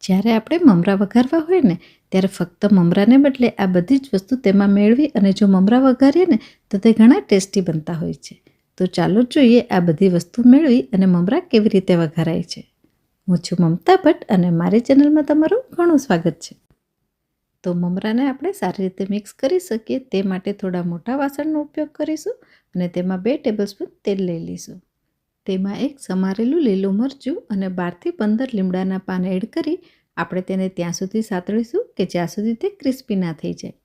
જ્યારે આપણે મમરા વઘારવા હોય ને ત્યારે ફક્ત મમરાને બદલે આ બધી જ વસ્તુ તેમાં મેળવી અને જો મમરા વઘારીએ ને તો તે ઘણા ટેસ્ટી બનતા હોય છે. તો ચાલો જોઈએ આ બધી વસ્તુ મેળવી અને મમરા કેવી રીતે વઘારાય છે. હું છું મમતા ભટ્ટ અને મારી ચેનલમાં તમારું ઘણું સ્વાગત છે. તો મમરાને આપણે સારી રીતે મિક્સ કરી શકીએ તે માટે થોડા મોટા વાસણનો ઉપયોગ કરીશું અને તેમાં 2 ટેબલસ્પૂન તેલ લઈ લઈશું. તેમાં એક સમારેલું લીલું મરચું અને 12થી 15 લીમડાના પાન એડ કરી આપણે તેને ત્યાં સુધી સાતળીશું કે જ્યાં સુધી તે ક્રિસ્પી ના થઈ જાય.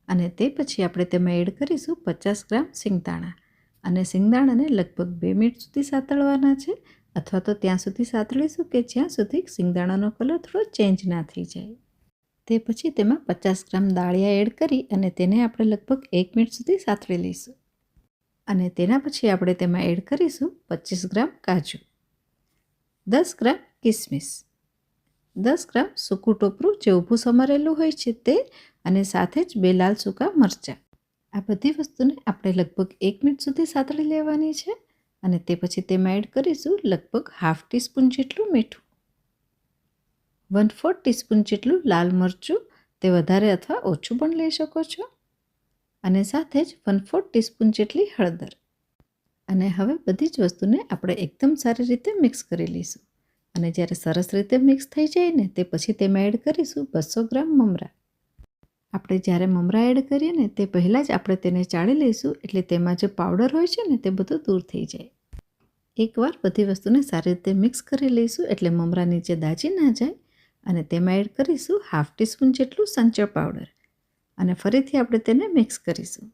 અને તે પછી આપણે તેમાં એડ કરીશું 50 ગ્રામ સિંગદાણા અને સિંગદાણાને લગભગ 2 મિનિટ સુધી સાતળવાના છે અથવા તો ત્યાં સુધી સાતળીશું કે જ્યાં સુધી સિંગદાણાનો કલર થોડો ચેન્જ ના થઈ જાય. તે પછી તેમાં 50 ગ્રામ દાળિયા એડ કરી અને તેને આપણે લગભગ 1 મિનિટ સુધી સાતળી લઈશું. અને તેના પછી આપણે તેમાં એડ કરીશું 25 ગ્રામ કાજુ, 10 ગ્રામ કિસમિસ, 10 ગ્રામ સૂકું ટોપરું જે ઊભું સમારેલું હોય છે તે અને સાથે જ 2 લાલ સૂકા મરચાં. આ બધી વસ્તુને આપણે લગભગ 1 મિનિટ સુધી સાતળી લેવાની છે અને તે પછી તેમાં એડ કરીશું લગભગ ½ ટીસ્પૂન જેટલું મીઠું, 1/4 ટીસ્પૂન જેટલું લાલ મરચું, તે વધારે અથવા ઓછું પણ લઈ શકો છો, અને સાથે જ 1/4 ટીસ્પૂન જેટલી હળદર. અને હવે બધી જ વસ્તુને આપણે એકદમ સારી રીતે મિક્સ કરી લઈશું. અને જ્યારે સરસ રીતે મિક્સ થઈ જાય ને તે પછી તેમાં એડ કરીશું 200 ગ્રામ મમરા. આપણે જ્યારે મમરા એડ કરીએ ને તે પહેલાં જ આપણે તેને ચાળી લઈશું એટલે તેમાં જે પાવડર હોય છે ને તે બધું દૂર થઈ જાય. એકવાર બધી વસ્તુને સારી રીતે મિક્સ કરી લઈશું એટલે મમરા નીચે દાજી ના જાય. અને તેમાં એડ કરીશું ½ ટીસ્પૂન જેટલું સંચળ પાવડર અને ફરીથી આપણે તેને મિક્સ કરીશું.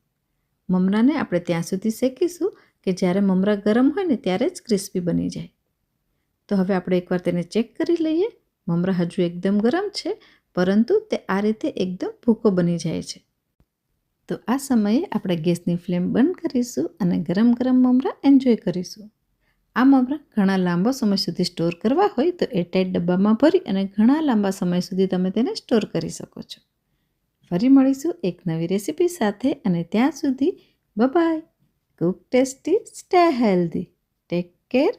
મમરાને આપણે ત્યાં સુધી શેકીશું કે જ્યારે મમરા ગરમ હોય ને ત્યારે જ ક્રિસ્પી બની જાય. તો હવે આપણે એકવાર તેને ચેક કરી લઈએ. મમરા હજુ એકદમ ગરમ છે પરંતુ તે આ રીતે એકદમ ભૂકો બની જાય છે. તો આ સમયે આપણે ગેસની ફ્લેમ બંધ કરીશું અને ગરમ ગરમ મમરા એન્જોય કરીશું. આ મમરા ઘણા લાંબા સમય સુધી સ્ટોર કરવા હોય તો એરટાઇટ ડબ્બામાં ભરી અને ઘણા લાંબા સમય સુધી તમે તેને સ્ટોર કરી શકો છો. ફરી મળીશું એક નવી રેસીપી સાથે અને ત્યાં સુધી bye. Cook tasty, stay healthy. Take care.